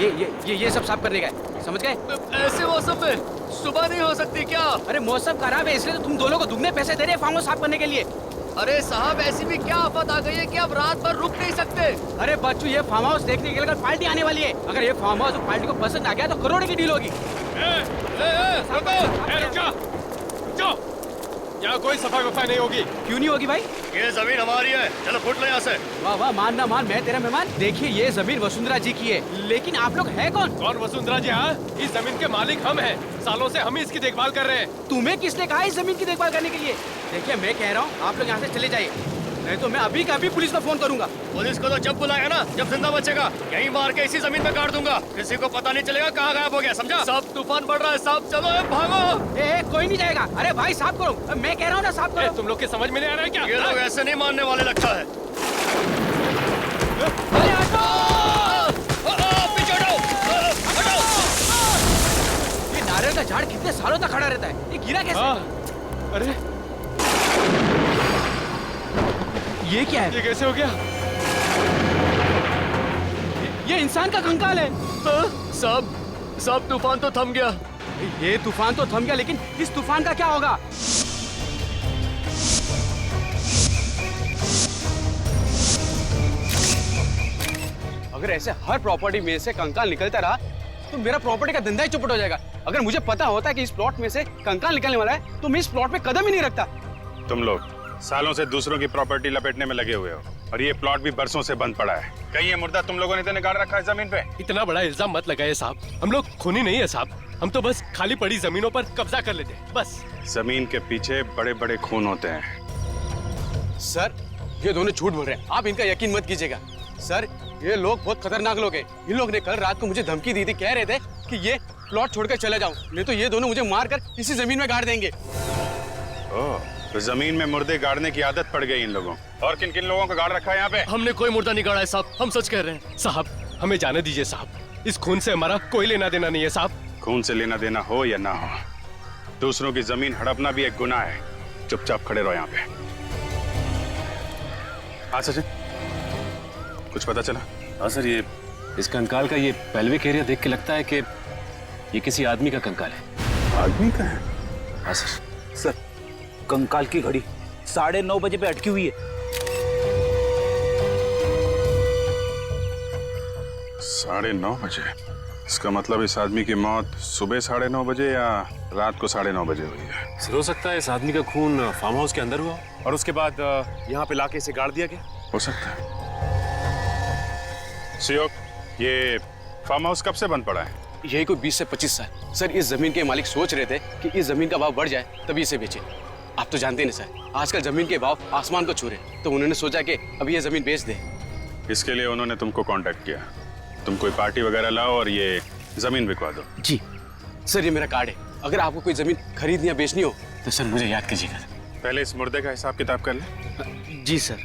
ये सब साफ करने का है, समझ गए? ऐसे मौसम में सुबह नहीं हो सकती क्या? अरे मौसम खराब है इसलिए तो तुम दोनों को दुगने पैसे दे रहे हैं फार्म हाउस साफ करने के लिए। अरे साहब ऐसी भी क्या आफत आ गई है कि अब रात भर रुक नहीं सकते? अरे बच्चू ये फार्म हाउस देखने के लिए कल पार्टी आने वाली है। अगर ये फार्म हाउस पार्टी को पसंद आ गया तो करोड़ की डील होगी। रुक जाओ, यहाँ कोई सफाई वफाई नहीं होगी। क्यों नहीं होगी भाई? ये जमीन हमारी है, चलो फुट लो यहाँ से। वाह वाह, मान ना मान, मैं तेरा मेहमान। देखिए ये जमीन वसुंधरा जी की है, लेकिन आप लोग है कौन? कौन वसुंधरा जी? हाँ, इस जमीन के मालिक हम हैं। सालों से हम ही इसकी देखभाल कर रहे हैं। तुम्हें किसने कहा इस जमीन की देखभाल करने के लिए? देखिए मैं कह रहा हूँ आप लोग यहाँ से चले जाइए, नहीं तो मैं अभी का अभी पुलिस को फोन करूंगा। पुलिस को तो जब बुलाएगा ना, जब जिंदा बचेगा, यहीं मार के इसी जमीन में गाड़ दूंगा। किसी को पता नहीं चलेगा कहाँ गायब हो गया, समझा? सब तूफान बढ़ रहा है साहब, चलो भागो। कोई नहीं जाएगा। अरे भाई साफ करो, मैं कह रहा हूँ ना साफ करो। तुम लोग के समझ में नहीं आ रहा है क्या? ये लोग ऐसे नहीं मानने वाले लगता है। ये नारियल का झाड़ कितने सालों तक खड़ा रहता है, ये गिरा कैसे? अरे ये क्या है? ये कैसे हो गया? ये इंसान का कंकाल है। सब तूफान तो थम गया। ये तूफान तो थम गया, लेकिन इस तूफान का क्या होगा? अगर ऐसे हर प्रॉपर्टी में से कंकाल निकलता रहा तो मेरा प्रॉपर्टी का धंधा ही चौपट हो जाएगा। अगर मुझे पता होता कि इस प्लॉट में से कंकाल निकलने वाला है तो मैं इस प्लॉट पे कदम ही नहीं रखता। तुम लोग सालों से दूसरों की प्रॉपर्टी लपेटने में लगे हुए हो और ये प्लॉट भी बरसों से बंद पड़ा है। कहीं ये मुर्दा तुम लोगों ने तो निकाल रखा है जमीन पे? इतना बड़ा इल्जाम मत लगाइए साहब, हम लोग खूनी नहीं है साहब। हम तो बस खाली पड़ी जमीनों पर कब्जा कर लेते हैं बस। जमीन के पीछे बड़े बड़े खून होते हैं। सर ये दोनों झूठ बोल रहे हैं, आप इनका यकीन मत कीजिएगा। सर ये लोग बहुत खतरनाक लोग हैं। इन लोग ने कल रात को मुझे धमकी दी थी, कह रहे थे कि ये प्लॉट छोड़कर चले जाऊं, नहीं तो ये दोनों मुझे मारकर इसी जमीन में गाड़ देंगे। ओह, तो जमीन में मुर्दे गाड़ने की आदत पड़ गई इन लोगों। और किन किन लोगों का गाड़ रखा है यहाँ पे? हमने कोई मुर्दा नहीं गाड़ा है साहब, हम सच कह रहे हैं। साहब हमें जाने दीजिए साहब, इस खून से हमारा कोई लेना देना नहीं है साहब। खून से लेना देना हो या ना हो, दूसरों की जमीन हड़पना भी एक गुनाह है। चुपचाप खड़े रहो यहाँ पे। हाँ सचिन, कुछ पता चला? हाँ सर, ये इस कंकाल का ये पेल्विक एरिया देख के लगता है कि ये किसी आदमी का कंकाल है। आदमी का है? हाँ सर। सर कंकाल की घड़ी 9:30 बजे पे अटकी हुई है। 9:30 बजे? इसका मतलब इस आदमी की मौत सुबह 9:30 बजे या रात को 9:30 बजे हुई है। सर हो सकता है इस आदमी का खून फार्म हाउस के अंदर हुआ और उसके बाद यहाँ पे लाके इसे गाड़ दिया गया। हो सकता है। सुयोग, ये फार्म हाउस कब से बंद पड़ा है? यही कोई 20 से 25 साल। सर इस जमीन के मालिक सोच रहे थे कि इस जमीन का भाव बढ़ जाए तभी इसे बेचे। आप तो जानते हैं ना सर, आजकल जमीन के भाव आसमान को छू रहे, तो उन्होंने सोचा कि अभी ये जमीन बेच दे। इसके लिए उन्होंने तुमको कांटेक्ट किया। तुम कोई पार्टी वगैरह लाओ और ये जमीन बिकवा दो। जी सर, ये मेरा कार्ड है। अगर आपको कोई जमीन खरीदनी या बेचनी हो तो सर मुझे याद कीजिएगा। पहले इस मुर्दे का हिसाब किताब कर ले। जी सर।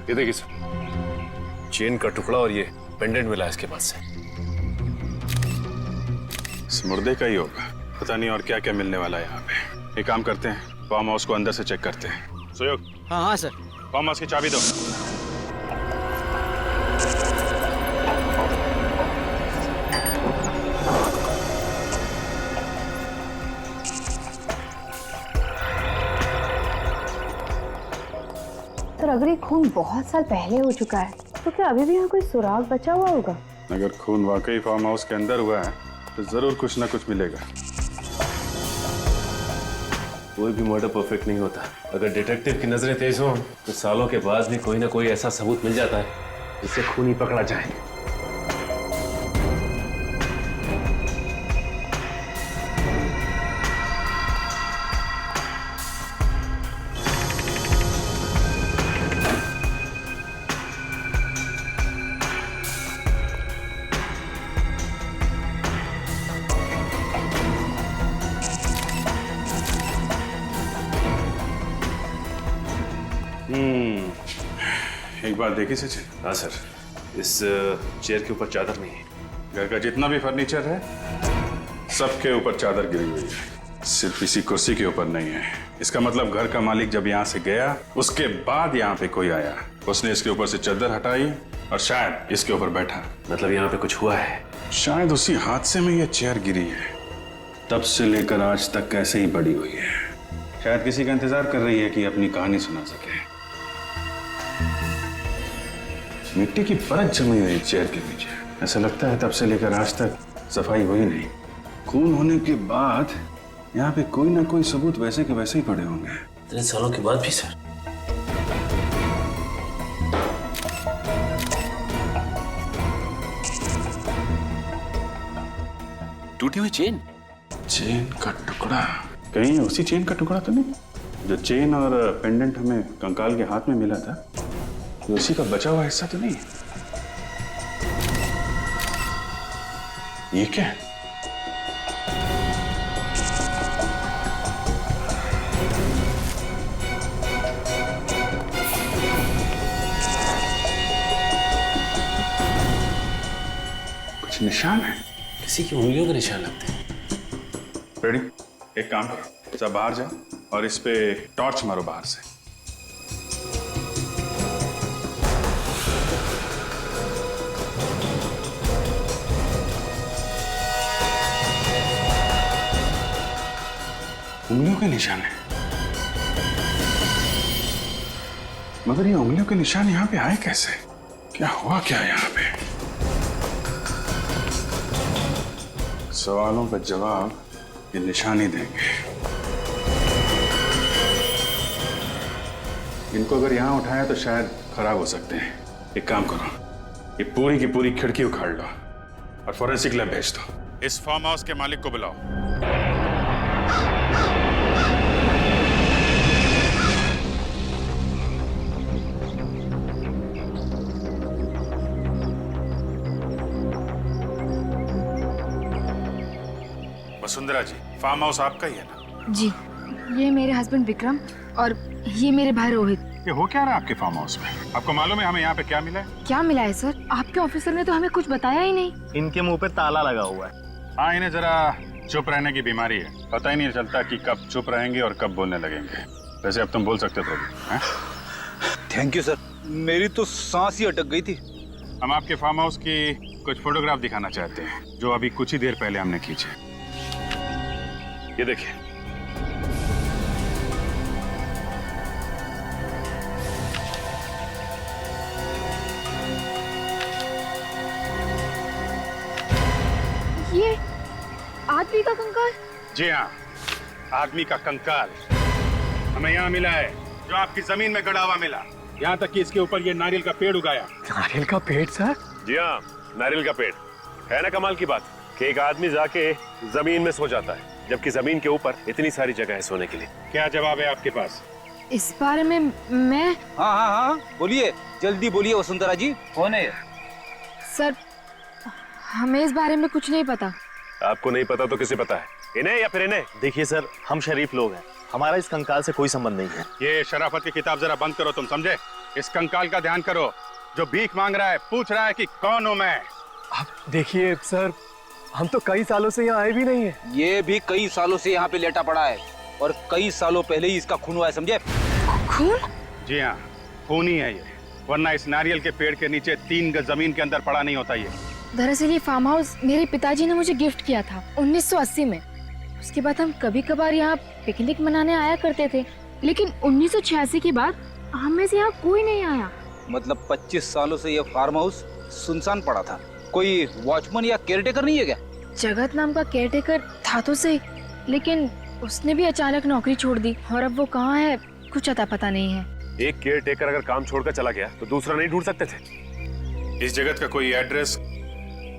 ये देखिए सर, चेन का टुकड़ा और ये पेंडेंट मिला इसके पास से। इस मुर्दे का ही होगा, पता नहीं और क्या क्या मिलने वाला है यहाँ पे। एक काम करते हैं, फार्म हाउस को अंदर से चेक करते हैं। सुयोग, हाँ हाँ सर। फार्म हाउस की चाबी दो। सर अगर ये खून बहुत साल पहले हो चुका है तो क्या अभी भी यहाँ कोई सुराग बचा हुआ होगा? अगर खून वाकई फार्म हाउस के अंदर हुआ है तो जरूर कुछ ना कुछ मिलेगा। कोई भी मर्डर परफेक्ट नहीं होता। अगर डिटेक्टिव की नजरें तेज हो तो सालों के बाद भी कोई ना कोई ऐसा सबूत मिल जाता है जिससे खूनी पकड़ा जाए। एक बात देखी सचिन? हाँ सर, इस चेयर के ऊपर चादर नहीं है। घर का जितना भी फर्नीचर है सबके ऊपर चादर गिरी हुई है, सिर्फ इसी कुर्सी के ऊपर नहीं है। इसका मतलब घर का मालिक जब यहाँ से गया उसके बाद यहाँ पे कोई आया, उसने इसके ऊपर से चादर हटाई और शायद इसके ऊपर बैठा। मतलब यहाँ पे कुछ हुआ है? शायद उसी हादसे में ये चेयर गिरी है, तब से लेकर आज तक कैसे ही पड़ी हुई है। शायद किसी का इंतजार कर रही है कि अपनी कहानी सुना सके। मिट्टी की परत जमी हुई चेयर के पीछे, ऐसा लगता है तब से लेकर आज तक सफाई हुई नहीं। खून होने के बाद यहाँ पे कोई ना कोई सबूत वैसे के वैसे ही पड़े होंगे। इतने सालों के बाद भी सर? टूटी हुई चेन? चेन का टुकड़ा? कहीं उसी चेन का टुकड़ा तो नहीं जो चेन और पेंडेंट हमें कंकाल के हाथ में मिला था? ये उसी का बचा हुआ हिस्सा तो नहीं? ये क्या है? कुछ निशान है? किसी की उंगलियों के निशान लगते हैं। रेडी? एक काम करो, सब बाहर जाओ और इस पे टॉर्च मारो बाहर से। उंगलियों के निशान है, मगर ये उंगलियों के निशान यहाँ पे आए कैसे? क्या हुआ क्या यहाँ पे? सवालों का जवाब ये निशान ही देंगे। इनको अगर यहाँ उठाया तो शायद खराब हो सकते हैं। एक काम करो, ये पूरी की पूरी खिड़की उखाड़ लो और फोरेंसिक लैब भेज दो। इस फार्म हाउस के मालिक को बुलाओ। वसुंधरा जी, फार्म हाउस आपका ही है ना? जी, ये मेरे हस्बैंड विक्रम और ये मेरे भाई रोहित। ये हो क्या रहा है आपके फार्म हाउस में? आपको मालूम है हमें यहाँ पे क्या मिला है? क्या मिला है सर? आपके ऑफिसर ने तो हमें कुछ बताया ही नहीं। इनके मुंह पे ताला लगा हुआ है। हाँ, इन्हें जरा चुप रहने की बीमारी है। पता ही नहीं चलता कि कब चुप रहेंगे और कब बोलने लगेंगे। वैसे अब तुम बोल सकते हो प्रभु। थैंक यू सर, मेरी तो सांस ही अटक गई थी। हम आपके फार्म हाउस की कुछ फोटोग्राफ दिखाना चाहते हैं जो अभी कुछ ही देर पहले हमने खींचे। ये देखिए। ये आदमी का कंकाल? जी हाँ, आदमी का कंकाल हमें यहाँ मिला है, जो आपकी जमीन में गड़ा हुआ मिला। यहाँ तक कि इसके ऊपर ये नारियल का पेड़ उगाया। नारियल का पेड़ सर? जी हाँ, नारियल का पेड़। है ना कमाल की बात कि एक आदमी जाके जमीन में सो जाता है, जबकि जमीन के ऊपर इतनी सारी जगह है सोने के लिए। क्या जवाब है आपके पास? इस बारे में मैं... हाँ, बोलिए, जल्दी बोलिए वसुंधरा जी, कौन है? सर, हमें इस बारे में कुछ नहीं पता। आपको नहीं पता तो किसे पता है? इन्हें या फिर इन्हें? देखिए सर, हम शरीफ लोग हैं, हमारा इस कंकाल से कोई संबंध नहीं है। ये शराफत की किताब जरा बंद करो, तुम समझे? इस कंकाल का ध्यान करो, जो भीख मांग रहा है, पूछ रहा है कि कौन हूं मैं। आप देखिए सर, हम तो कई सालों से यहाँ आए भी नहीं है। ये भी कई सालों से यहाँ पे लेटा पड़ा है और कई सालों पहले ही इसका खून हुआ है, समझे? खून? जी हाँ, खून ही है ये, वरना इस नारियल के पेड़ के नीचे 3 गज जमीन के अंदर पड़ा नहीं होता ये। दरअसल ये फार्म हाउस मेरे पिताजी ने मुझे गिफ्ट किया था 1980 में। उसके बाद हम कभी कभार यहाँ पिकनिक मनाने आया करते थे, लेकिन 1986 के बाद हम में से यहाँ कोई नहीं आया। मतलब 25 सालों से ये फार्म हाउस सुनसान पड़ा था। कोई वॉचमैन या केयरटेकर नहीं है क्या? जगत नाम का केयरटेकर था तो सही, लेकिन उसने भी अचानक नौकरी छोड़ दी और अब वो कहाँ है कुछ अता पता नहीं है। एक केयर टेकर अगर काम छोड़कर चला गया तो दूसरा नहीं ढूंढ सकते थे? इस जगत का कोई एड्रेस,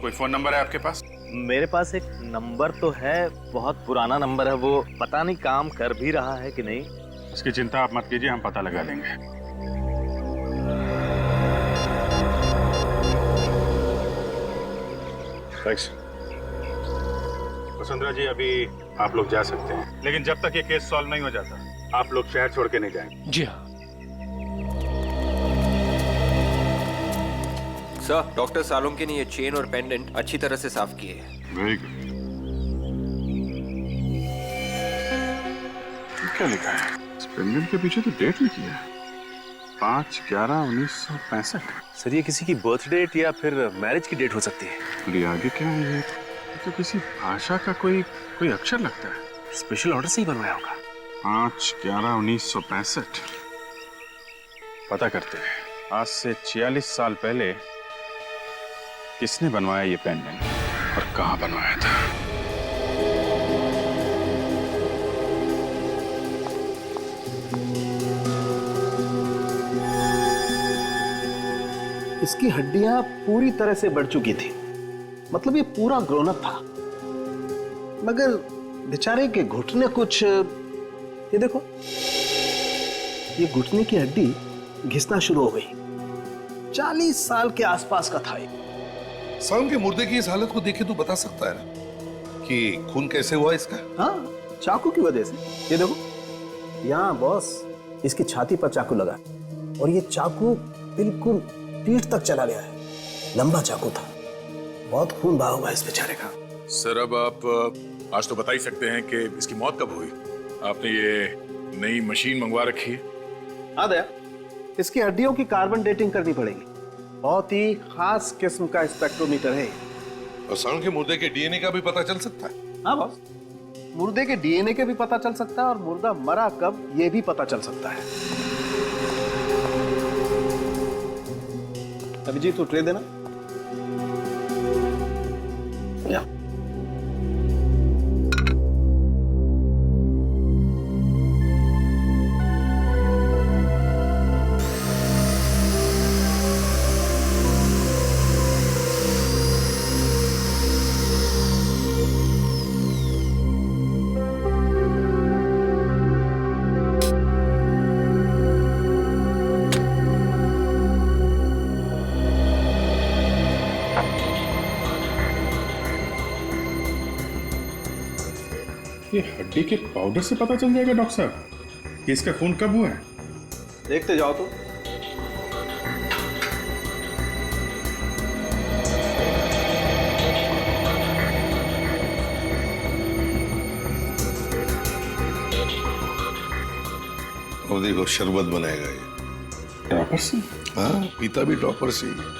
कोई फोन नंबर है आपके पास? मेरे पास एक नंबर तो है, बहुत पुराना नंबर है वो, पता नहीं काम कर भी रहा है कि नहीं। इसकी चिंता आप मत कीजिए, हम पता लगा देंगे। थैंक्स। वसुंधरा जी, अभी आप लोग जा सकते हैं, लेकिन जब तक ये केस सॉल्व नहीं हो जाता, आप लोग शहर छोड़ के नहीं जाएंगे। जी हाँ। सर, डॉक्टर सालोंके ने ये चेन और पेंडेंट अच्छी तरह से साफ किए हैं। Very good. क्या लिखा है? इस पेंडेंट के पीछे तो डेट लिखी है। 5/11/1965। सर ये किसी की बर्थ डेट या फिर मैरिज की डेट हो सकती है। और ये आगे क्या है? ये तो किसी भाषा का कोई अक्षर लगता है। स्पेशल ऑर्डर से ही बनवाया होगा। 5/11/1965। पता करते हैं आज से 46 साल पहले किसने बनवाया ये पेंडेंट और कहाँ बनवाया था। इसकी हड्डियां पूरी तरह से बढ़ चुकी थी, मतलब ये पूरा ग्रोन अप था, मगर बेचारे के घुटने कुछ, ये देखो, ये घुटने की हड्डी घिसना शुरू हो गई। 40 साल के आसपास का था ये। साउंड के मुर्दे की इस हालत को देखे तो बता सकता है ना कि खून कैसे हुआ इसका? हाँ, चाकू की वजह से। ये देखो, यहाँ बॉस इसकी छाती पर चाकू लगा और ये चाकू बिल्कुल पीठ तक चला गया है। लंबा चाकू था, बहुत खून बहा हुआ है इस बेचारे का। सर अब आप आज तो बता ही सकते हैं कि इसकी मौत कब हुई। आपने ये नई मशीन मंगवा रखी है। हाँ दया, इसकी हड्डियों की कार्बन डेटिंग करनी पड़ेगी। बहुत ही खास किस्म का स्पेक्ट्रोमीटर है। और साउंड के मुर्दे के डीएनए का भी पता चल सकता है। हाँ बॉस, मुर्दे के डीएनए के भी पता चल सकता है और मुर्दा मरा कब ये भी पता चल सकता है। अभिजीत, तू ट्रे देना। या। ये हड्डी के पाउडर से पता चल जाएगा डॉक्टर साहब कि इसका खून कब हुआ है? देखते जाओ तो। और देखो शरबत बनाएगा ये। टॉपर से? हाँ, पीता भी टॉपर से ही।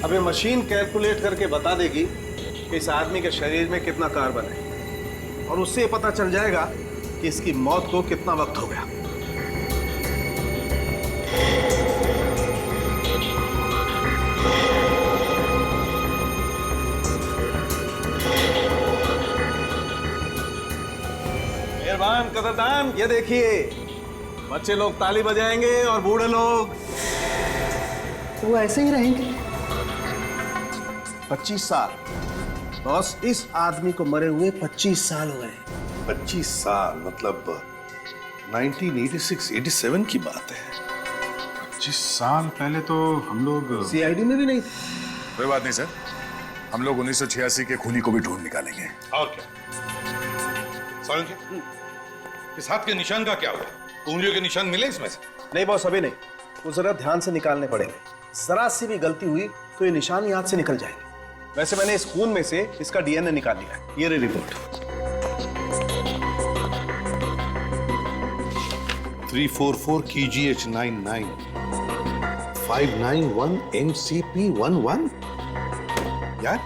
अब ये मशीन कैलकुलेट करके बता देगी कि इस आदमी के शरीर में कितना कार्बन है और उससे पता चल जाएगा कि इसकी मौत को कितना वक्त हो गया। मेहरबान कदरदान, ये देखिए, बच्चे लोग ताली बजाएंगे और बूढ़े लोग वो ऐसे ही रहेंगे। 25 साल बॉस, इस आदमी को मरे हुए 25 साल हुए हैं। 25 साल मतलब 1986-87 की बात है। 25 साल पहले तो हम लोग सीआईडी में भी नहीं थे। कोई बात नहीं सर, हम लोग 1986 के खूनी को भी ढूंढ निकालेंगे। और क्या साउंड के इस हाथ के निशान का क्या हुआ? उंगलियों के निशान मिले इसमें से? नहीं बॉस, अभी नहीं, वो जरा ध्यान से निकालने पड़ेंगे। जरा सी भी गलती हुई तो ये निशान ही हाथ से निकल जाएंगे। वैसे मैंने इस खून में से इसका डीएनए निकाल लिया है। ये रही रिपोर्ट। 344 KGH99 591 MCP11। यार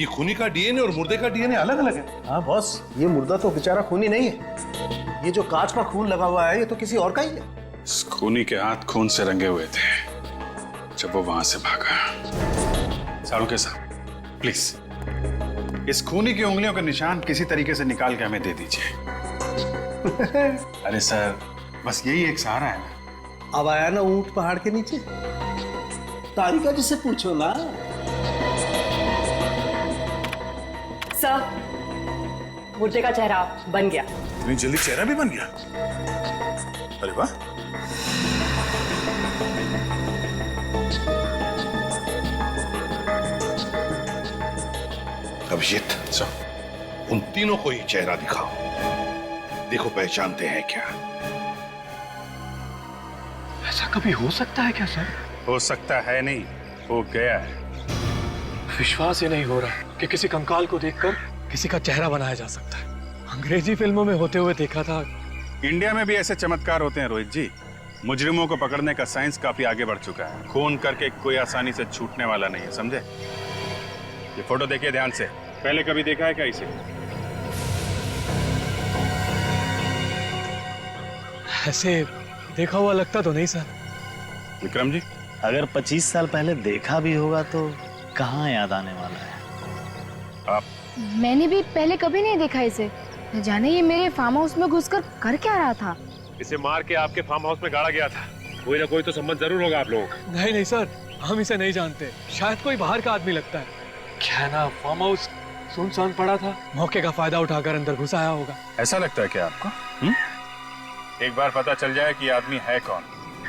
ये खूनी का डीएनए और मुर्दे का डीएनए अलग अलग है। हाँ बॉस, ये मुर्दा तो बेचारा खूनी नहीं है। ये जो कांच का खून लगा हुआ है ये तो किसी और का ही है। इस खूनी के हाथ खून से रंगे हुए थे जब वो वहां से भागा। सालुंके साहब, प्लीज इस खूनी की उंगलियों का निशान किसी तरीके से निकाल के हमें दे दीजिए। अरे सर, बस यही एक सहारा है ना। अब आया ना ऊंट पहाड़ के नीचे, तारिका जी से पूछो ना। सर, मुर्दे का चेहरा बन गया। इतनी जल्दी चेहरा भी बन गया? अरे वाह। अभिजीत उन तीनों को ही चेहरा दिखाओ, देखो पहचानते हैं क्या। ऐसा कभी हो सकता है क्या सर? हो सकता है नहीं, हो गया है। विश्वास ही नहीं हो रहा कि किसी कंकाल को देखकर किसी का चेहरा बनाया जा सकता है। अंग्रेजी फिल्मों में होते हुए देखा था। इंडिया में भी ऐसे चमत्कार होते हैं रोहित जी। मुजरिमों को पकड़ने का साइंस काफी आगे बढ़ चुका है। खून करके कोई आसानी से छूटने वाला नहीं है, समझे? ये फोटो देखिए ध्यान से। पहले कभी देखा है क्या इसे? ऐसे देखा हुआ लगता तो नहीं सर। विक्रम जी, अगर 25 साल पहले देखा भी होगा तो कहाँ याद आने वाला है? आप? मैंने भी पहले कभी नहीं देखा इसे। न जाने ये मेरे फार्म हाउस में घुसकर कर क्या रहा था। इसे मार के आपके फार्म हाउस में गाड़ा गया था। कोई ना कोई तो संबंध जरूर होगा आप लोगों का। नहीं नहीं सर, हम इसे नहीं जानते। शायद कोई बाहर का आदमी लगता है। क्या है ना, फार्म हाउस सुनसान पड़ा था, मौके का फायदा उठाकर अंदर घुस आया होगा। ऐसा लगता है क्या आपको? एक बार पता चल जाए कि आदमी है कौन,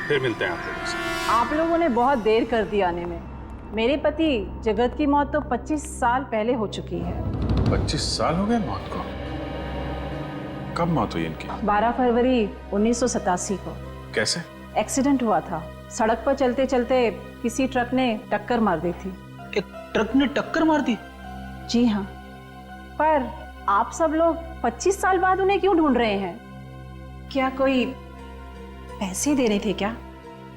फिर मिलते हैं आप लोगों से। आप लोगों ने बहुत देर कर दी आने में। मेरे पति जगत की मौत तो 25 साल पहले हो चुकी है। 25 साल हो गए मौत को? कब मौत हुई इनकी? 12 फरवरी 1987 को। कैसे? एक्सीडेंट हुआ था। सड़क पर चलते चलते किसी ट्रक ने टक्कर मार दी थी। एक ट्रक ने टक्कर मार दी? जी हाँ। पर आप सब लोग 25 साल बाद उन्हें क्यों ढूंढ रहे हैं? क्या कोई पैसे दे रहे थे क्या?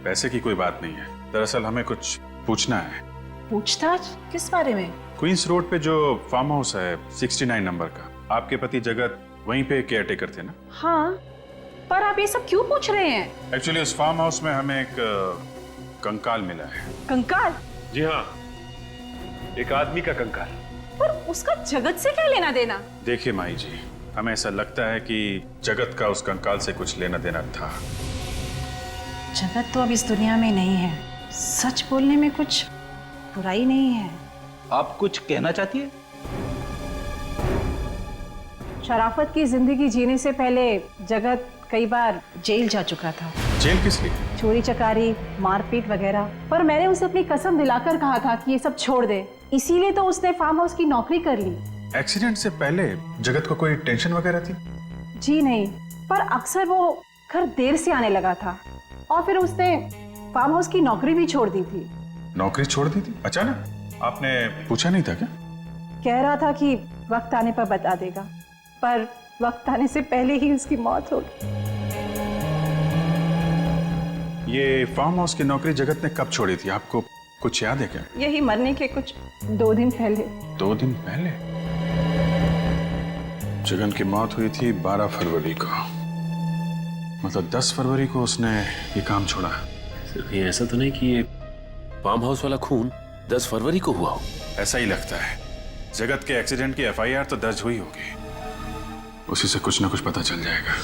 पैसे की कोई बात नहीं है। दरअसल हमें कुछ पूछना है। पूछताछ किस बारे में? क्वींस रोड पे जो फार्म हाउस है 69 नंबर का, आपके पति जगत वहीं पे केयर टेकर थे ना? हाँ, पर आप ये सब क्यों पूछ रहे हैं? एक्चुअली उस फार्म हाउस में हमें एक कंकाल मिला है। कंकाल? जी हाँ, एक आदमी का कंकाल। पर उसका जगत से क्या लेना देना? देखिए माई जी, हमें ऐसा लगता है कि जगत का उस कंकाल से कुछ लेना देना था। जगत तो अब इस दुनिया में नहीं है। सच बोलने में कुछ बुराई नहीं है। आप कुछ कहना चाहती है? शराफत की जिंदगी जीने से पहले जगत कई बार जेल जा चुका था। जेल किस लिए? चोरी चकारी, मारपीट वगैरह। पर मैंने उसे अपनी कसम दिलाकर कहा था कि ये सब छोड़ दे। इसीलिए तो उसने फार्म हाउस की नौकरी कर ली। एक्सीडेंट से पहले जगत को कोई टेंशन वगैरह थी? जी नहीं, पर अक्सर वो घर देर से आने लगा था और फिर उसने फार्म हाउस की नौकरी भी छोड़ दी थी। नौकरी छोड़ दी थी अचानक? आपने पूछा नहीं था क्या? कह रहा था कि वक्त आने पर बता देगा, पर वक्त आने से पहले ही उसकी मौत हो गई। ये फार्म हाउस की नौकरी जगत ने कब छोड़ी थी, आपको कुछ याद है क्या? यही मरने के कुछ 2 दिन पहले। 2 दिन पहले? जगन की मौत हुई थी 12 फरवरी को, मतलब 10 फरवरी को उसने ये काम छोड़ा। सिर्फ ये ऐसा तो नहीं कि ये फार्म हाउस वाला खून 10 फरवरी को हुआ हो? ऐसा ही लगता है। जगत के एक्सीडेंट की FIR तो दर्ज हुई होगी, उसी से कुछ ना कुछ पता चल जाएगा।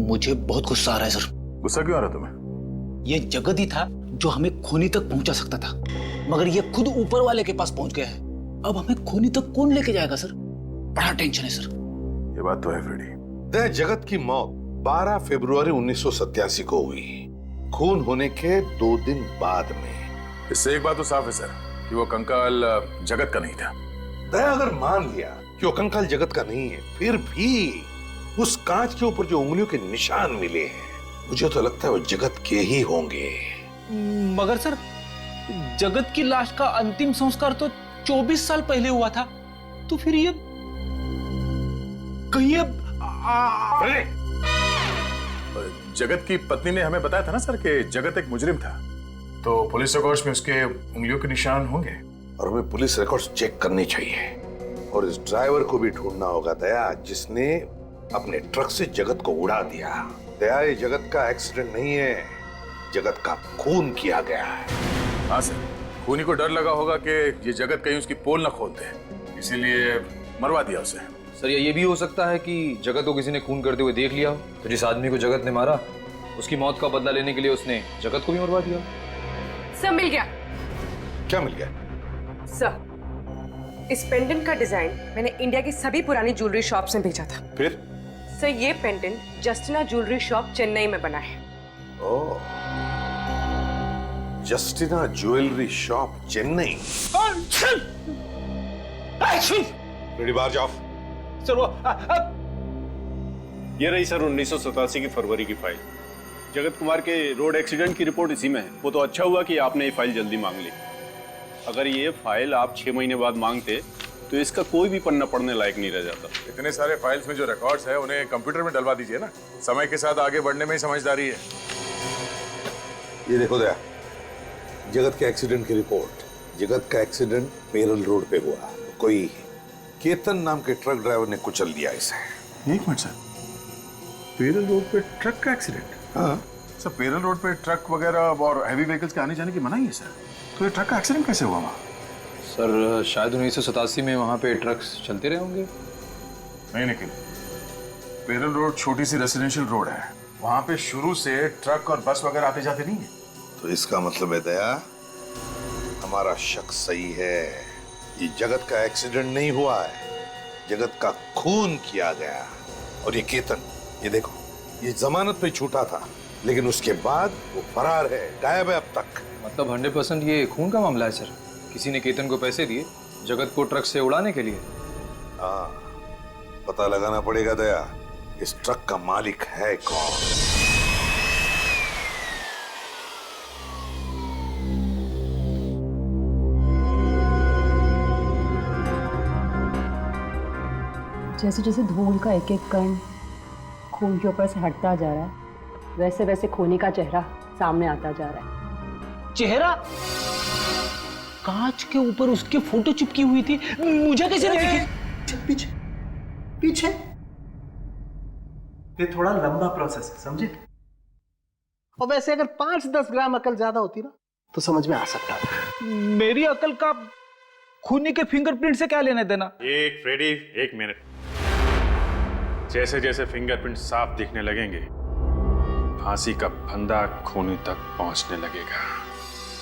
मुझे बहुत गुस्सा आ रहा है सर। गुस्सा क्यों आ रहा तुम्हें? ये जगत ही था जो हमें खूनी तक पहुंचा सकता था, मगर ये खुद ऊपर वाले के पास पहुंच गया है। अब हमें खूनी तक कौन लेके जाएगा सर? बड़ा टेंशन है सर। ये बात तो है फ्रेडी। जगत की मौत 12 फरवरी 1987 को हुई, खून होने के 2 दिन बाद में। इससे एक बात तो साफ है सर कि वो कंकाल जगत का नहीं था। दया अगर मान लिया कि वो कंकाल जगत का नहीं है, फिर भी उस कांच के ऊपर जो उंगलियों के निशान मिले हैं, मुझे तो लगता है वो जगत के ही होंगे। मगर सर, जगत की लाश का अंतिम संस्कार तो 24 साल पहले हुआ था, तो फिर ये कहीं जगत की पत्नी ने हमें बताया था ना सर कि जगत एक मुजरिम था, तो पुलिस रिकॉर्ड्स में उसके उंगलियों के निशान होंगे। और हमें पुलिस रिकॉर्ड्स चेक करनी चाहिए, और इस ड्राइवर को भी ढूंढना होगा दया, जिसने अपने ट्रक से जगत को उड़ा दिया। दया, ये जगत का एक्सीडेंट नहीं है, जगत का खून किया गया है। हाँ सर, खूनी को डर लगा होगा कि ये जगत कहीं उसकी पोल ना खोल दे, इसीलिए मरवा दिया उसे। सर ये भी हो सकता है कि जगत को किसी ने खून करते हुए देख लिया हो, तो जिस आदमी को जगत ने मारा उसकी मौत का बदला लेने के लिए उसने जगत को भी मरवा दिया। सर मिल गया। क्या मिल गया? सर, इस पेंडेंट का डिजाइन मैंने इंडिया की सभी पुरानी ज्वेलरी शॉप्स में भेजा था। फिर? सर ये pendant Justina jewellery shop Chennai में बना है। Oh, Justina jewellery shop, Chennai. Ready, बाहर जाओ। सर वो ये रही सर 1987 की फरवरी की फाइल। जगत कुमार के रोड एक्सीडेंट की रिपोर्ट इसी में है। वो तो अच्छा हुआ कि आपने ये फाइल जल्दी मांग ली। अगर ये फाइल आप 6 महीने बाद मांगते तो इसका कोई भी पन्ना पढ़ने लायक नहीं रह जाता। इतने सारे फाइल्स में जो रिकॉर्ड्स है उन्हें कंप्यूटर में डलवा दीजिए ना। समय के साथ आगे बढ़ने में ही समझदारी है। ये देखो दया, जगत के एक्सीडेंट की रिपोर्ट। जगत का एक्सीडेंट पेरल रोड पे हुआ। कोई केतन नाम के ट्रक ड्राइवर ने कुचल दिया इसे। एक मिनट सर, पेरल रोड पे ट्रक का एक्सीडेंट? हाँ सर, पेरल रोड पे ट्रक वगैरह और हैवी व्हीकल्स के आने जाने की मनाही है सर। तो ये ट्रक का एक्सीडेंट कैसे हुआ वहाँ? सर शायद 1987 में वहाँ पे ट्रक्स चलते रहे होंगे। नहीं निखिल, पेरल रोड छोटी सी रेसिडेंशियल रोड है। वहाँ पे शुरू से ट्रक और बस वगैरह आते जाते नहीं है। तो इसका मतलब है दया, हमारा शक सही है। ये जगत का एक्सीडेंट नहीं हुआ है, जगत का खून किया गया। और ये केतन, ये देखो, ये जमानत पे छूटा था, लेकिन उसके बाद वो फरार है, गायब है अब तक। मतलब 100% ये खून का मामला है सर। किसी ने केतन को पैसे दिए जगत को ट्रक से उड़ाने के लिए। हाँ, पता लगाना पड़ेगा दया, इस ट्रक का मालिक है कौन। जैसे जैसे धूल का एक एक कण खून के ऊपर से हटता जा रहा है, वैसे वैसे खूनी का चेहरा सामने आता जा रहा है। चेहरा? कांच के ऊपर उसकी फोटो चिपकी हुई थी, मुझे कैसे नहीं दिखी? पीछे पीछे। ये थोड़ा लंबा प्रोसेस है, समझे? और वैसे अगर 5-10 ग्राम अकल ज्यादा होती ना तो समझ में आ सकता था। मेरी अकल का खूनी के फिंगरप्रिंट से क्या लेने देना? एक फ्रेडी, एक मिनट। जैसे जैसे फिंगरप्रिंट साफ दिखने लगेंगे, फांसी का फंदा खूनी तक पहुंचने लगेगा।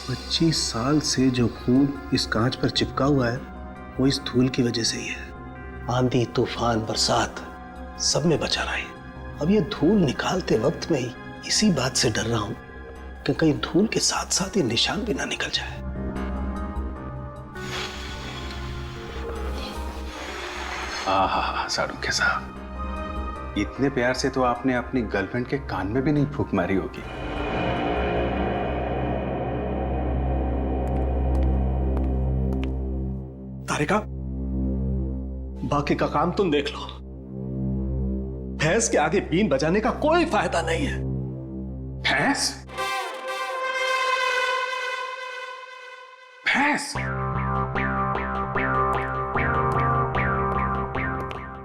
25 साल से जो खून इस कांच पर चिपका हुआ है वो इस धूल की वजह से ही है। आंधी, तूफान, बरसात सब में बचा रहा है। अब ये धूल निकालते वक्त में ही इसी बात से डर रहा हूं कि कहीं धूल के साथ साथ ये निशान भी ना निकल जाए। हाँ, सारुख के साहब, इतने प्यार से तो आपने अपनी गर्लफ्रेंड के कान में भी नहीं फूंक मारी होगी। तारिका, बाकी का काम तुम देख लो। भैंस के आगे बीन बजाने का कोई फायदा नहीं है। भैंस? भैंस?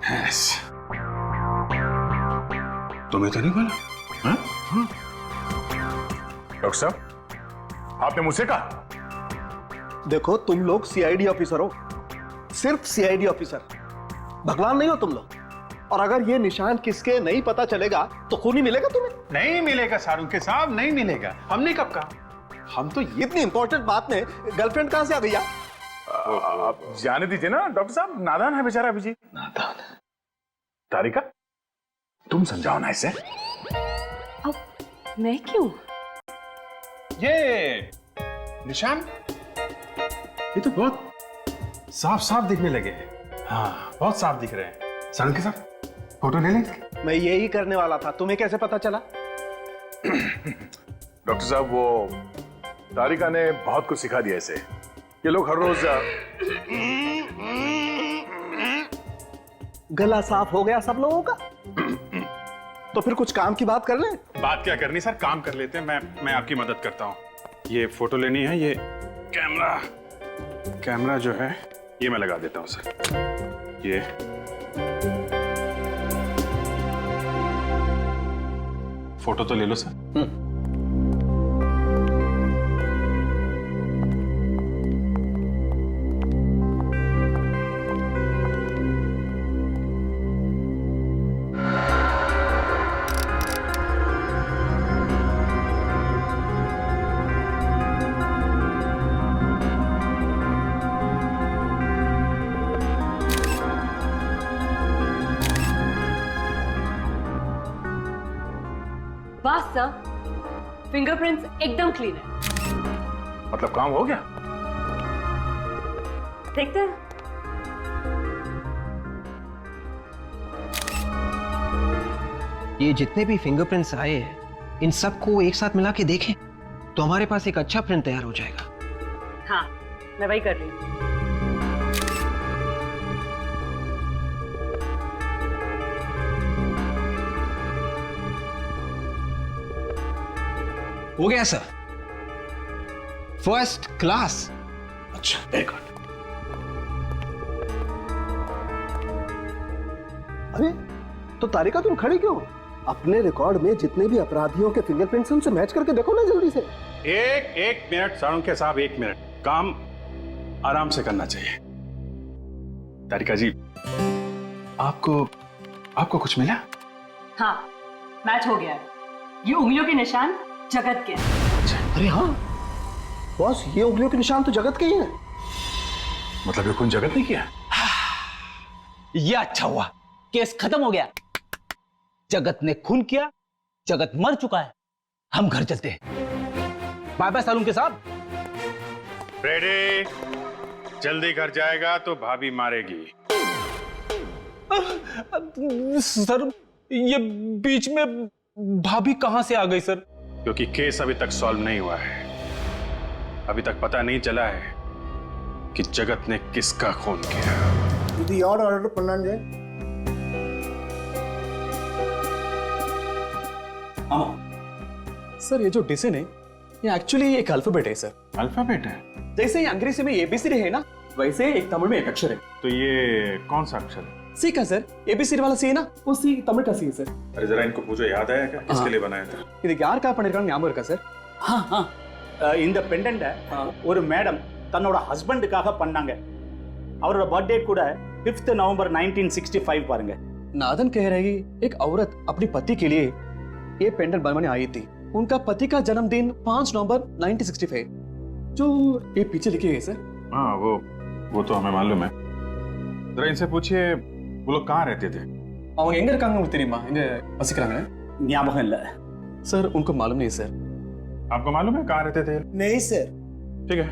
भैंस? तुम्हें तो नहीं बोला? हाँ? डॉक्टर साहब, आपने मुझसे कहा? देखो, तुम लोग सीआईडी ऑफिसर हो, सिर्फ सीआईडी ऑफिसर, भगवान नहीं हो तुम लोग। और अगर ये निशान किसके नहीं पता चलेगा तो खूनी मिलेगा तुम्हें? नहीं मिलेगा सारुख के साहब, नहीं मिलेगा। हमने कब कहा? हम तो इतनी इंपॉर्टेंट बात में गर्लफ्रेंड कहां से आ गई? आप जाने दीजिए ना डॉक्टर साहब, नादान है बेचारा अभिजीत। नादान? तारिका, तुम समझाओ ना इसे। अब मैं क्यों? ये निशान, ये तो बहुत साफ साफ दिखने लगे हैं। हाँ, बहुत साफ दिख रहे हैं। सारुख के साहब, फोटो ले लें? मैं यही करने वाला था, तुम्हें कैसे पता चला? डॉक्टर साहब, वो तारिका ने बहुत कुछ सिखा दिया इसे। ये लोग हर रोज गला साफ हो गया सब लोगों का? तो फिर कुछ काम की बात कर लें। बात क्या करनी सर, काम कर लेते हैं। मैं आपकी मदद करता हूँ। ये फोटो लेनी है, ये कैमरा जो है ये मैं लगा देता हूँ सर। ये फोटो तो ले लो सर। बस सर, फिंगरप्रिंट्स एकदम क्लीन है। मतलब काम हो गया? देखते हैं। ये जितने भी फिंगरप्रिंट्स आए हैं इन सबको एक साथ मिला के देखें तो हमारे पास एक अच्छा प्रिंट तैयार हो जाएगा। हाँ, मैं वही कर रही हूँ। हो गया सर, फर्स्ट क्लास। अच्छा, वेरी गुड। अरे तो तारिका तुम खड़ी क्यों? अपने रिकॉर्ड में जितने भी अपराधियों के फिंगरप्रिंट्स हैं उनसे मैच करके देखो ना जल्दी से। एक मिनट साळुंखे साहब, 1 मिनट। काम आराम से करना चाहिए। तारिका जी, आपको कुछ मिला? हाँ, मैच हो गया है। ये उंगलियों के निशान जगत के हैं। अरे हाँ बॉस, ये उंगलियों के निशान तो जगत के ही हैं। मतलब ये खून जगत ने किया? ये अच्छा हुआ, केस खत्म हो गया। जगत ने खून किया, जगत मर चुका है। हम घर चलते हैं। बाय बाय सालून के साहब। रेडी? जल्दी घर जाएगा तो भाभी मारेगी। सर, ये बीच में भाभी कहां से आ गई सर? क्योंकि केस अभी तक सॉल्व नहीं हुआ है। अभी तक पता नहीं चला है कि जगत ने किसका खून किया। ఇది ఎవరు ఆర్డర్ பண்ணாங்க? सर ये जो डिसन है ये एक्चुअली एक अल्फाबेट है सर। अल्फाबेट है? जैसे ही अंग्रेजी में एबीसीडी है ना, वैसे एक तमिल में एक अक्षर है। तो ये कौन सा अक्षर है? सी का सर, एबीसीडी वाला सी है ना, वो सी तमिल का सी है सर। अरे जरा इनको पूछो, याद आया क्या किसके लिए बनाया था? இது யாருக்கா பண்ணிருக்காங்க ஞாபகம் இருக்கா சார்? இந்த பெண்டன்ட ஒரு மேடம் தன்னோட ஹஸ்பண்டுக்காக பண்ணாங்க. அவரோட बर्थडे கூட 5th नवंबर 1965 பாருங்க. नादन कह रही एक औरत अपने पति के लिए ये पेंडेंट बनवाने आई थी। उनका पति का जन्मदिन 5 नवंबर 1965, जो ये पीछे लिखी है सर। हाँ, वो तो हमें मालूम है। जरा इनसे पूछिए वो लोग कहाँ रहते थे? அவங்க எங்க இருக்காங்க உங்களுக்கு தெரியுமா? எங்க வசிக்கிறாங்க? ஞாபகம் இல்ல सर, उनको मालूम नहीं सर। आपको मालूम है कहाँ रहते थे? नहीं सर। ठीक है,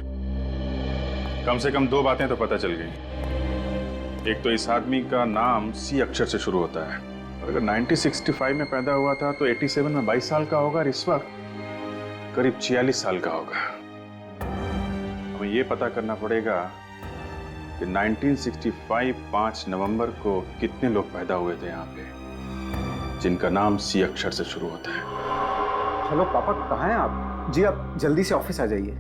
कम से कम 2 बातें तो पता चल गई। एक तो इस आदमी का नाम सी अक्षर से शुरू होता है। और अगर 1965 में पैदा हुआ था तो 87 में 22 साल का होगा और इस वक्त करीब 46 साल का होगा। हमें ये पता करना पड़ेगा कि 1965 5 नवंबर को कितने लोग पैदा हुए थे यहाँ पे जिनका नाम सी अक्षर से शुरू होता है। हेलो पापा, कहाँ हैं आप? जी आप जल्दी से ऑफिस आ जाइए।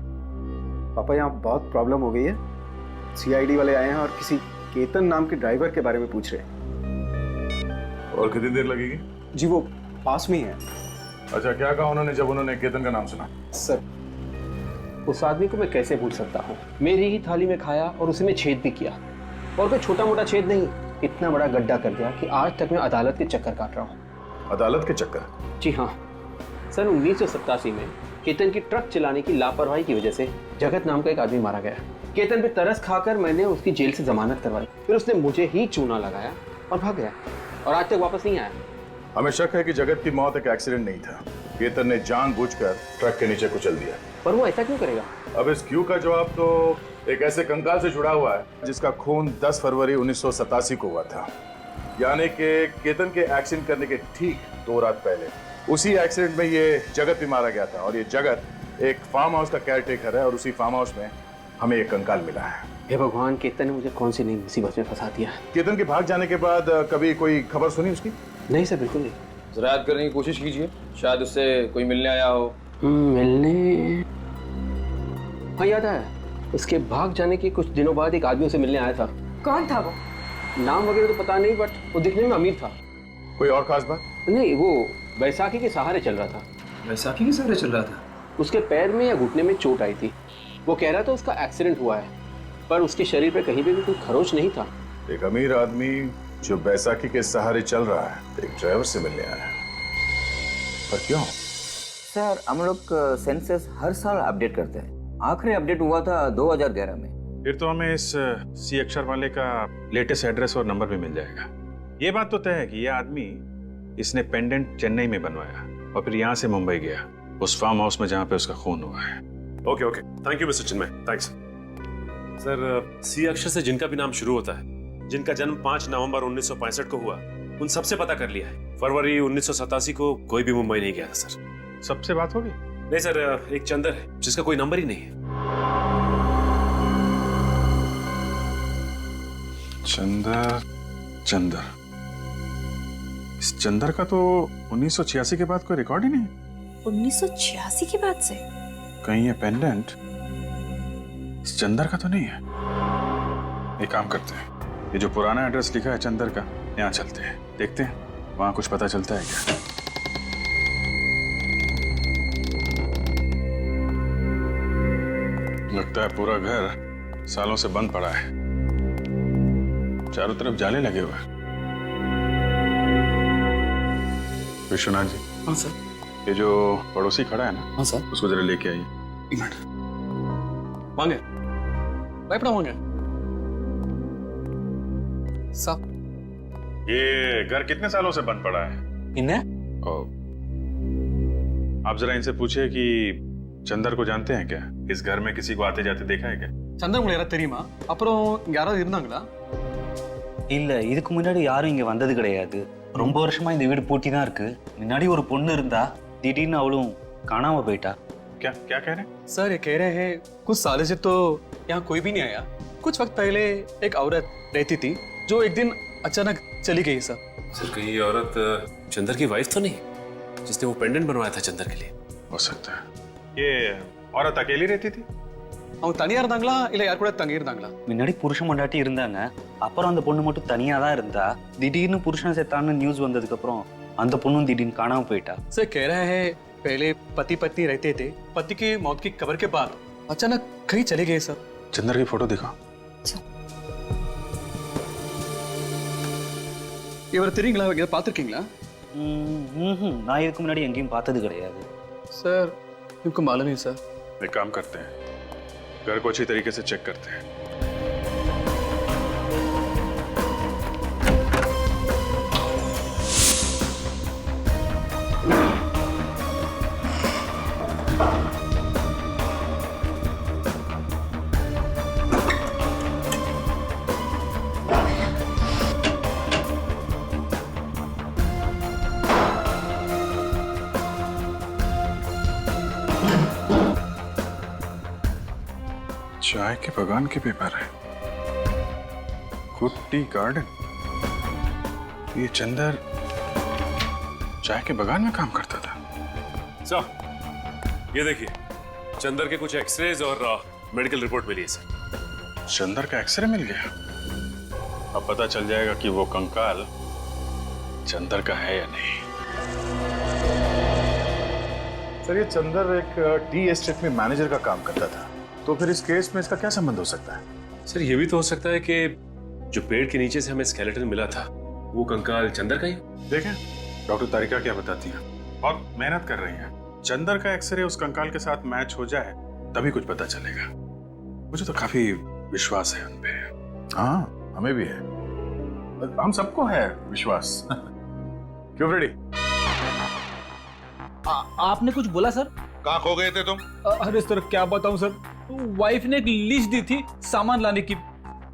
पापा, यहाँ बहुत प्रॉब्लम हो गई है। सीआईडी वाले आए हैं और किसी केतन नाम के ड्राइवर के बारे में पूछ रहे हैं। और कितनी देर लगेगी? जी वो पास में ही है। अच्छा, क्या कहा उन्होंने जब उन्होंने केतन का नाम सुना? सर, उस आदमी को मैं कैसे भूल सकता हूँ? मेरी ही थाली में खाया और उसी में छेद भी किया, और कोई छोटा मोटा छेद नहीं, इतना बड़ा गड्ढा कर दिया कि आज तक मैं अदालत के चक्कर काट रहा हूँ। अदालत के चक्कर? जी हाँ। सन 1987 में केतन की ट्रक चलाने की लापरवाही की वजह से जगत नाम का एक आदमी मारा गया। केतन पे तरस खाकर मैंने उसकी जेल से जमानत करवाई, फिर उसने मुझे ही चूना लगाया और भाग गया, और आज तक वापस नहीं आया। हमें शक है कि जगत की मौत एक एक्सीडेंट नहीं था। केतन ने जानबूझकर ट्रक के नीचे कुचल दिया। पर वो ऐसा क्यों करेगा? अब इस क्यों का जवाब तो एक ऐसे कंकाल से जुड़ा हुआ है जिसका खून 10 फरवरी 1987 को हुआ था, यानी कि केतन के एक्सीडेंट करने के ठीक 2 रात पहले उसी एक्सीडेंट में ये जगत भी मारा गया था। और ये जगत एक फार्म हाउस का केयरटेकर है और उसी फार्म हाउस में हमें एक कंकाल मिला है। हे भगवान, केतन ने मुझे कौन सी नई मुसीबत में फंसा दिया। केतन के भाग जाने के बाद कभी कोई खबर सुनी उसकी? नहीं सर, बिल्कुल नहीं। जरा याद करने की कोशिश कीजिए, शायद उससे कोई मिलने आया हो। मिलने? हाँ, याद आया। उसके भाग जाने के कुछ दिनों बाद एक आदमी उसे मिलने आया था। कौन था वो? नाम वगैरह तो पता नहीं, बट वो दिखने में अमीर था। कोई और खास बात? नहीं, वो बैसाखी के सहारे चल रहा था। बैसाखी के सहारे चल रहा था? उसके पैर में या घुटने में चोट आई थी। वो कह रहा था उसका एक्सीडेंट हुआ है, पर उसके शरीर पे कहीं पे भी कोई खरोच नहीं था। एक अमीर आदमी जो बैसाखी के सहारे चल रहा है, एक ड्राइवर से मिलने आया है, पर क्यों? सर, हम लोग सेंसस हर साल अपडेट करते हैं। आखिरी अपडेट हुआ था 2011 में। फिर तो हमें इस सी अक्षर वाले का लेटेस्ट एड्रेस और नंबर भी मिल जाएगा। ये बात तो तय है कि ये आदमी इसने पेंडेंट चेन्नई में बनवाया और फिर यहाँ से मुंबई गया। उस फार्म हाउस में जहां पे उसका खून हुआ है। Okay okay, thank you mister Chinmay, thanks. Sir, C अक्षर से जिनका भी नाम शुरू होता है, जिनका जन्म 5 नवंबर 1965 को हुआ, उन सबसे पता कर लिया है। फरवरी 1987 को कोई भी मुंबई नहीं गया था सर। सबसे बात होगी? नहीं सर, एक चंदर है जिसका कोई नंबर ही नहीं है। चंदर, इस चंदर का तो 1986 के बाद कोई रिकॉर्ड ही नहीं। 1986 के बाद से? कहीं ये पेंडेंट इस चंदर का तो नहीं है? एक काम करते हैं, ये जो पुराना एड्रेस लिखा है चंदर का, यहाँ चलते हैं, देखते हैं वहां कुछ पता चलता है क्या। लगता है पूरा घर सालों से बंद पड़ा है, चारों तरफ जाले लगे हुए हैं। विश्वनाथ जी। हाँ सर। ये जो पड़ोसी खड़ा है ना, हाँ सर, उसको जरा लेके आइए। एक मिनट। वांगे भयपड़ा वांगे साहब, ये घर कितने सालों से बंद पड़ा है? आप जरा इनसे पूछिए कि चंदर को जानते हैं क्या? इस घर में किसी को आते जाते देखा है क्या? चंदर मुझे यार தெரியுமா? அப்புறம் இங்க யாராவது இருந்தாங்களா? இல்ல, இதுக்கு முன்னாடி யாரும் இங்க வந்தது கிடையாது. ரொம்ப வருஷமா இந்த வீடு பூட்டி தான் இருக்கு. முன்னாடி ஒரு பொண்ணு இருந்தா, திடீர்னு அவளும் காணாம போயிட்டா. क्या क्या कह रहे हैं? सर ये कह रहे हैं कुछ सालों से तो यहाँ कोई भी नहीं आया। कुछ वक्त पहले एक औरत रहती थी जो एक दिन अचानक चली गई सर। सर, कहीं ये औरत चंदर की वाइफ तो नहीं, जिसने वो पेंडेंट बनवाया था चंदर के लिए? हो सकता है। ये औरत अकेली रहती थी? அவங்க தனியா இருந்தாங்களா இல்ல யார் கூட தங்கி இருந்தாங்களா? முன்னாடி புருஷன் பொண்டாட்டி இருந்தாங்க. அப்புறம் அந்த பொண்ணு மட்டும் தனியா தான் இருந்தா. திடீர்னு புருஷன் செத்தான்னு நியூஸ் வந்ததுக்கு அப்புறம் அந்த பொண்ணும் திடீர்னு காணாம போயிட்டா. सर कह रहे हैं पहले पति पत्नी रहते थे, पति की मौत की खबर के बाद अचानक कहीं चले गए सर। चंदर की फोटो दिखाओ। இவர் தெரியுங்களா? இங்க பார்த்திருக்கீங்களா? நான் இதுக்கு முன்னாடி எங்கேயும் பார்த்தது கிடையாது. सर इनको मालूम नहीं सर। एक काम करते हैं, घर को अच्छी तरीके से चेक करते हैं। चाय के बगान के पेपर है, गुड टी गार्डन। ये चंदर चाय के बगान में काम करता था। सर, ये देखिए, चंदर के कुछ एक्सरेज और मेडिकल रिपोर्ट मिली है सर। चंदर का एक्सरे मिल गया? अब पता चल जाएगा कि वो कंकाल चंदर का है या नहीं। सर, ये चंदर एक टी एस्टेट में मैनेजर का काम करता था, तो फिर इस केस में इसका क्या संबंध हो सकता है? सर, ये भी तो हो सकता है कि जो पेड़ के नीचे से हमें स्केलेटन मिला था, वो कंकाल चंदर का ही। देखें डॉक्टर तारिका क्या बताती हैं, बहुत मेहनत कर रही हैं। चंदर का एक्सरे उस कंकाल के साथ मैच हो जाए तभी कुछ पता चलेगा। मुझे तो काफी विश्वास है उन पे। हाँ, हमें भी है, हम सबको है विश्वास। क्यों फ्रेडी? आपने कुछ बोला सर? कहाँ खो गए थे तुम? अरे सर क्या बताऊं सर, वाइफ ने एक लिस्ट दी थी सामान लाने की,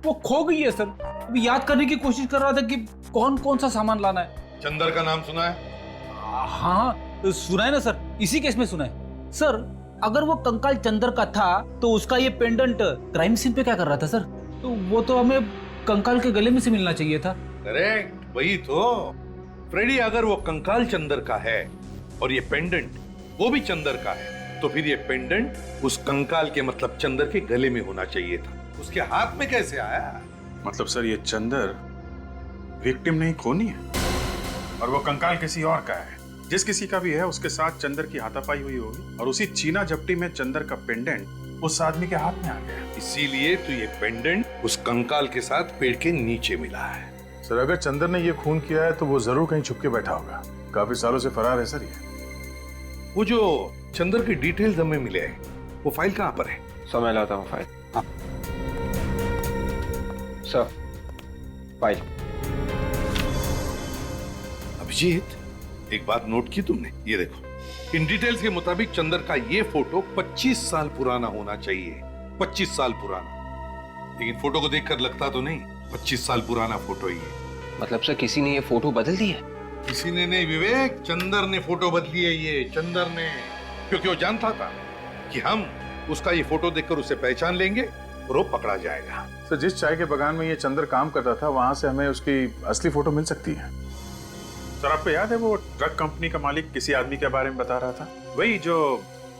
वो खो गई है सर। अभी याद करने की कोशिश कर रहा था कि कौन कौन सा सामान लाना है। चंदर का नाम सुना है? हाँ सुना है ना सर, इसी केस में सुना है सर। अगर वो कंकाल चंदर का था तो उसका ये पेंडेंट क्राइम सीन पे क्या कर रहा था सर? तो वो तो हमें कंकाल के गले में से मिलना चाहिए था। करेक्ट, वही तो फ्रेडी। अगर वो कंकाल चंदर का है और ये पेंडेंट वो भी चंदर का है, तो फिर ये पेंडेंट उस कंकाल के मतलब चंदर के गले में होना चाहिए था। उसके हाथ में कैसे आया? मतलब सर ये चंदर विक्टिम नहीं, खूनी है, और वो कंकाल किसी और का है। जिस किसी का भी है उसके साथ चंदर की हाथापाई हुई होगी, और उसी चीना झपटी में चंदर का पेंडेंट उस आदमी के हाथ में आ गया। इसीलिए तो ये पेंडेंट उस कंकाल के साथ पेड़ के नीचे मिला है। सर, अगर चंदर ने ये खून किया है तो वो जरूर कहीं छुप के बैठा होगा। काफी सालों से फरार है सर ये। वो जो चंदर की डिटेल्स हमें मिले हैं, वो फाइल कहाँ पर है? समय लाता हूँ फाइल। हाँ सर, फाइल। अभिजीत, एक बात नोट की तुमने? ये देखो, इन डिटेल्स के मुताबिक चंदर का ये फोटो 25 साल पुराना होना चाहिए, 25 साल पुराना। लेकिन फोटो को देखकर लगता तो नहीं 25 साल पुराना फोटो ही है। मतलब सर किसी ने ये फोटो बदल दी है? किसी ने नहीं विवेक, चंदर ने फोटो बदली है ये, चंदर ने। क्योंकि वो जानता था कि हम उसका ये फोटो देखकर उसे पहचान लेंगे और वो पकड़ा जाएगा। सर जिस चाय के बगान में ये चंदर काम करता था वहां से हमें उसकी असली फोटो मिल सकती है। सर आपको याद है वो ट्रक कंपनी का मालिक किसी आदमी के बारे में बता रहा था, वही जो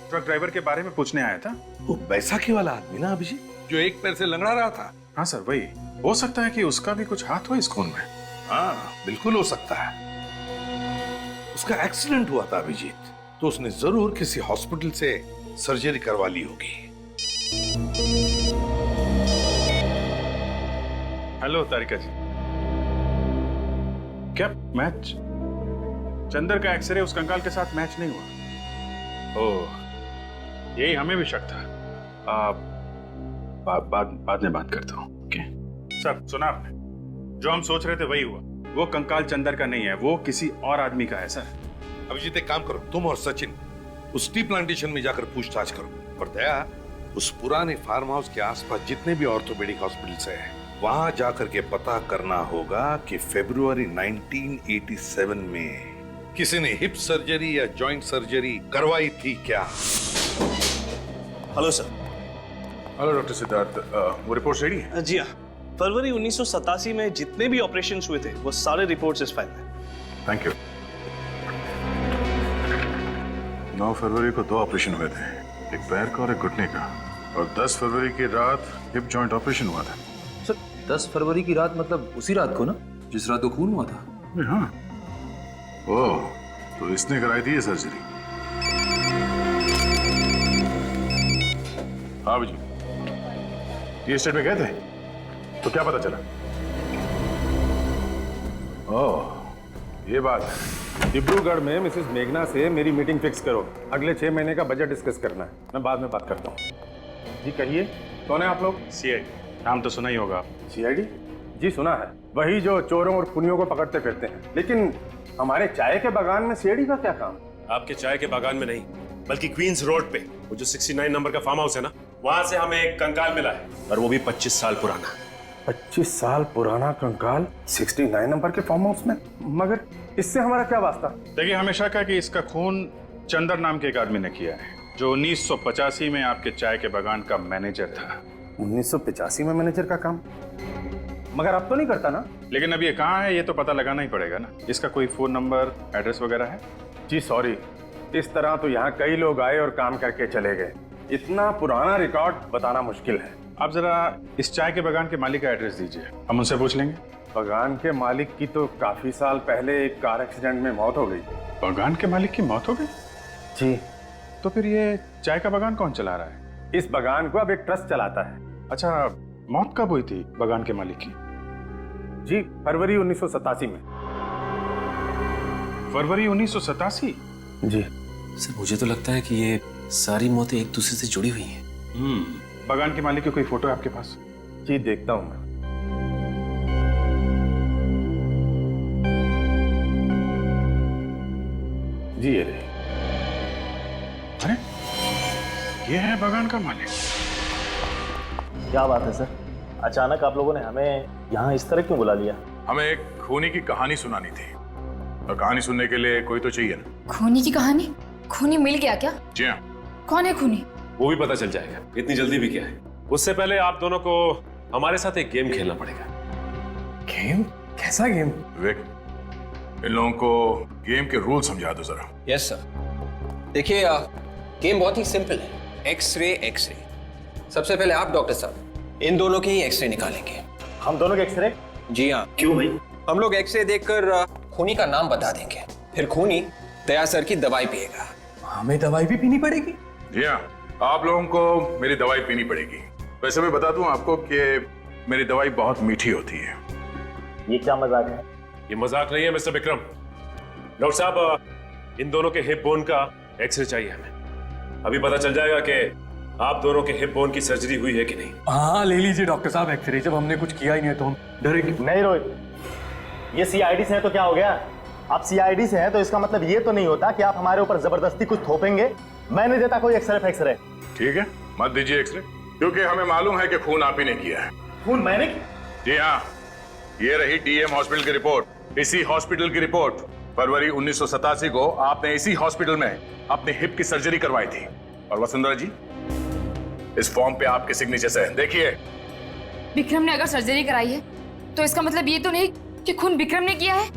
ट्रक ड्राइवर के बारे में पूछने आया था? वो बैसाखी वाला आदमी ना अभिजीत, जो एक पैर से लंगड़ा रहा था। हाँ सर वही। हो सकता है कि उसका भी कुछ हाथ हो इस खून में। हाँ बिल्कुल हो सकता है। उसका एक्सीडेंट हुआ था अभिजीत, तो उसने जरूर किसी हॉस्पिटल से सर्जरी करवा ली होगी। हेलो तारिका जी, क्या मैच? चंदर का एक्सरे उस कंकाल के साथ मैच नहीं हुआ? ओह यही हमें भी शक था। बाद में बात करता हूँ। ओके सर सुना आपने, जो हम सोच रहे थे वही हुआ। वो कंकाल चंदर का नहीं है, वो किसी और आदमी का है सर। अभिजीत एक काम करो, तुम और सचिन उस टी प्लांटेशन में जाकर पूछताछ करो। और दया, उस पुराने फार्म हाउस के आसपास जितने भी ऑर्थोपेडिक हॉस्पिटल्स हैं, वहां जाकर के पता करना होगा कि फरवरी 1987 में किसी ने हिप सर्जरी या जॉइंट सर्जरी करवाई थी क्या? Hello sir. Hello doctor Siddharth, वो रिपोर्ट रेडी है? जी हाँ, फरवरी 1987 में जितने भी ऑपरेशंस हुए थे वो सारे रिपोर्ट्स इस फाइल में। Thank you. 9 फरवरी को 2 ऑपरेशन हुए थे, एक पैर का और एक घुटने का, और 10 फरवरी की रात हिप जॉइंट ऑपरेशन हुआ था। सर 10 फरवरी की रात मतलब उसी रात को ना, जिस रात को खून हुआ था? हाँ। ओह, तो इसने कराई थी ये सर्जरी? हाँ जी, टी एस्टेट में गए थे तो क्या पता चला? ओह ये बात है। डिब्रूगढ़ में मिसेस मेघना से मेरी मीटिंग फिक्स करो, अगले 6 महीने का बजट डिस्कस करना है। मैं बाद में बात करता हूँ। जी कहिए, कौन है आप लोग? सीआईडी, नाम तो सुना ही होगा। सीआईडी? जी सुना है, वही जो चोरों और खूनियों को पकड़ते फिरते हैं। लेकिन हमारे चाय के बागान में सीआईडी का क्या काम? आपके चाय के बागान में नहीं, बल्कि क्वींस रोड पे वो जो 69 नंबर का फार्म हाउस है ना, वहां से हमें एक कंकाल मिला है, और वो भी 25 साल पुराना। 25 साल पुराना कंकाल 69 नंबर के फार्म हाउस में? मगर इससे हमारा क्या वास्ता? देखिए हमेशा कहा कि इसका खून चंदर नाम के एक आदमी ने किया है, जो 1985 में आपके चाय के बागान का मैनेजर था। 1985 में मैनेजर का काम? मगर अब तो नहीं करता ना? लेकिन अब ये कहाँ है ये तो पता लगाना ही पड़ेगा ना। इसका कोई फोन नंबर, एड्रेस वगैरह है? जी सॉरी, इस तरह तो यहाँ कई लोग आए और काम करके चले गए, इतना पुराना रिकॉर्ड बताना मुश्किल है। आप जरा इस चाय के बागान के मालिक का एड्रेस दीजिए, हम उनसे पूछ लेंगे। बागान के मालिक की तो काफी साल पहले एक कार एक्सीडेंट में मौत हो गई। बागान के मालिक की मौत हो गई? जी। तो फिर ये चाय का बागान कौन चला रहा है? इस बागान को अब एक ट्रस्ट चलाता है। अच्छा, मौत कब हुई थी बागान के मालिक की? जी फरवरी 1987 में। फरवरी 1987? जी सर मुझे तो लगता है कि ये सारी मौतें एक दूसरे से जुड़ी हुई हैं। बागान के मालिक की कोई फोटो है आपके पास? जी देखता हूं मैं। जी ये रही। अरे ये है बागान का मालिक। क्या बात है सर, अचानक आप लोगों ने हमें यहाँ इस तरह क्यों बुला लिया? हमें एक खूनी की कहानी सुनानी थी, और कहानी सुनने के लिए कोई तो चाहिए ना। खूनी की कहानी? खूनी मिल गया क्या? जी हाँ। कौन है खूनी? वो भी पता चल जाएगा, इतनी जल्दी भी क्या है। उससे पहले आप दोनों को हमारे साथ एक गेम खेलना पड़ेगा। गेम? कैसा गेम? विवेक, इन लोगों को गेम के रूल समझा दो जरा। Yes sir. देखिए गेम बहुत ही सिंपल है, एक्सरे एक्सरे। सबसे पहले आप डॉक्टर साहब इन दोनों के ही एक्सरे निकालेंगे। हम दोनों के एक्सरे? जी हाँ। क्यों भाई? हम लोग एक्सरे देखकर खूनी का नाम बता देंगे, फिर खूनी दया सर की दवाई पिएगा। हमें दवाई भी पीनी पड़ेगी? जी हाँ, आप लोगों को मेरी दवाई पीनी पड़ेगी। वैसे मैं बता दूं आपको कि मेरी दवाई बहुत मीठी होती है। ये क्या मजाक है? ये मजाक नहीं है मिस्टर विक्रम। डॉक्टर साहब, इन दोनों के हिप बोन का एक्सरे चाहिए हमें। अभी पता चल जाएगा कि आप दोनों के हिप बोन की सर्जरी हुई है कि नहीं। हाँ ले लीजिए डॉक्टर साहब एक्सरे, जब हमने कुछ किया ही नहीं तो हम डरेंगे। नहीं रोहित, ये सीआईडी से है तो क्या हो गया? आप सीआईडी से हैं तो इसका मतलब ये तो नहीं होता कि आप हमारे ऊपर जबरदस्ती कुछ थोपेंगे। मैं नहीं देता कोई एक्सरे। ठीक है, मत दीजिए एक्सरे, क्योंकि हमें मालूम है कि खून आप ही ने किया है। खून मैंने? जी हाँ, ये रही डीएम हॉस्पिटल की रिपोर्ट। इसी हॉस्पिटल की रिपोर्ट। फरवरी 1987 को आपने इसी हॉस्पिटल में अपने हिप की सर्जरी करवाई थी। और वसुंधरा जी, इस फॉर्म पे आपके सिग्नेचर है, देखिए। विक्रम ने अगर सर्जरी कराई है तो इसका मतलब ये तो नहीं कि खून विक्रम ने किया है।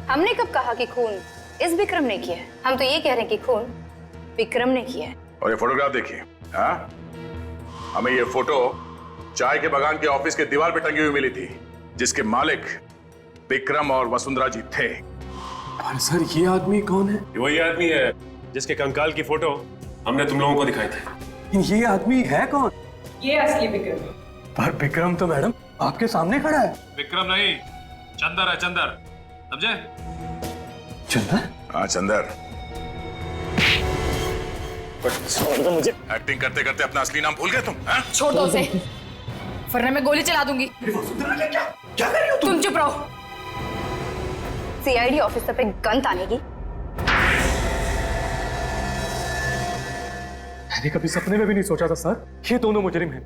हमने कब कहा कि खून इस विक्रम ने किया है? हम तो ये कह रहे हैं कि खून विक्रम ने किया है। और ये फोटोग्राफ देखिए। हाँ, हमें ये फोटो चाय के बागान के ऑफिस के दीवार पे टंगी हुई मिली थी, जिसके मालिक विक्रम और वसुंधरा जी थे। पर सर, ये आदमी कौन है? वही आदमी है जिसके कंकाल की फोटो हमने तुम लोगों को दिखाई थी। ये आदमी है कौन? ये असली विक्रम। पर विक्रम तो मैडम आपके सामने खड़ा है। विक्रम नहीं, चंदर है, चंदर, समझे? चंदर? हाँ चंदर। छोड़ दो मुझे। एक्टिंग करते करते अपना असली नाम भूल गए तुम? हाँ? छोड़ दो उसे, वरना मैं गोली चला दूंगी। क्या कर रही हो तुम चुप रहो। सीआईडी ऑफिसर पे गन तानेगी? मैंने कभी सपने में भी नहीं सोचा था सर, ये दोनों मुजरिम हैं।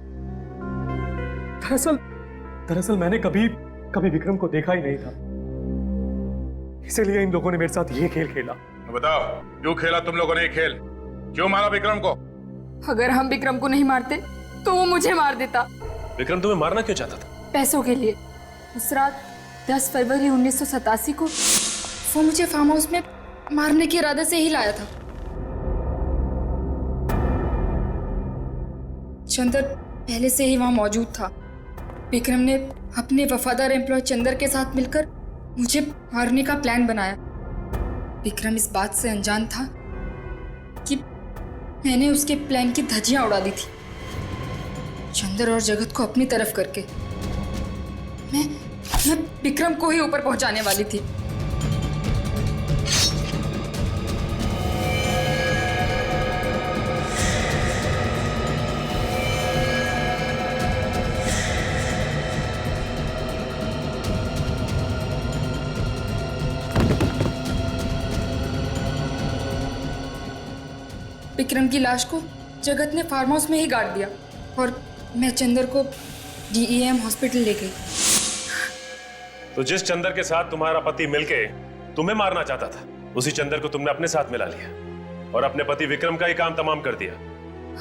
दरअसल मैंने कभी विक्रम को देखा ही नहीं था, इसीलिए इन लोगों ने मेरे साथ ये खेल खेला। बताओ, क्यों खेला तुम लोगों ने ये खेल? क्यों मारा विक्रम को? अगर हम विक्रम को नहीं मारते तो वो मुझे मार देता। विक्रम तुम्हें मारना क्यों चाहता था? पैसों के लिए। उस रात 10 फरवरी 1987 को वो मुझे फार्म हाउस में मारने के इरादे से ही लाया था। चंदर पहले से ही वहां मौजूद था। विक्रम ने अपने वफादार एम्प्लॉय चंदर के साथ मिलकर मुझे मारने का प्लान बनाया। विक्रम इस बात से अनजान था कि मैंने उसके प्लान की धज्जियां उड़ा दी थी, चंदर और जगत को अपनी तरफ करके। मैं विक्रम को ही ऊपर पहुंचाने वाली थी। विक्रम की लाश को जगत ने फार्म हाउस में ही गाड़ दिया और मैं चंदर को डीईएम हॉस्पिटल ले गई। तो जिस चंदर के साथ तुम्हारा पति मिलके तुम्हें मारना चाहता था, उसी चंदर को तुमने अपने साथ मिला लिया और अपने पति विक्रम का ही काम तमाम कर दिया।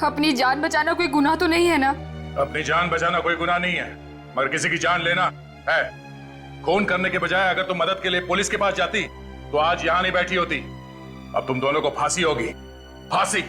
अपनी जान बचाना कोई गुनाह तो नहीं है ना? अपनी जान बचाना कोई गुनाह नहीं है, मगर किसी की जान लेना है। खून करने के बजाय अगर तुम मदद के लिए पुलिस के पास जाती तो आज यहां नहीं बैठी होती। अब तुम दोनों को फांसी होगी, फांसी।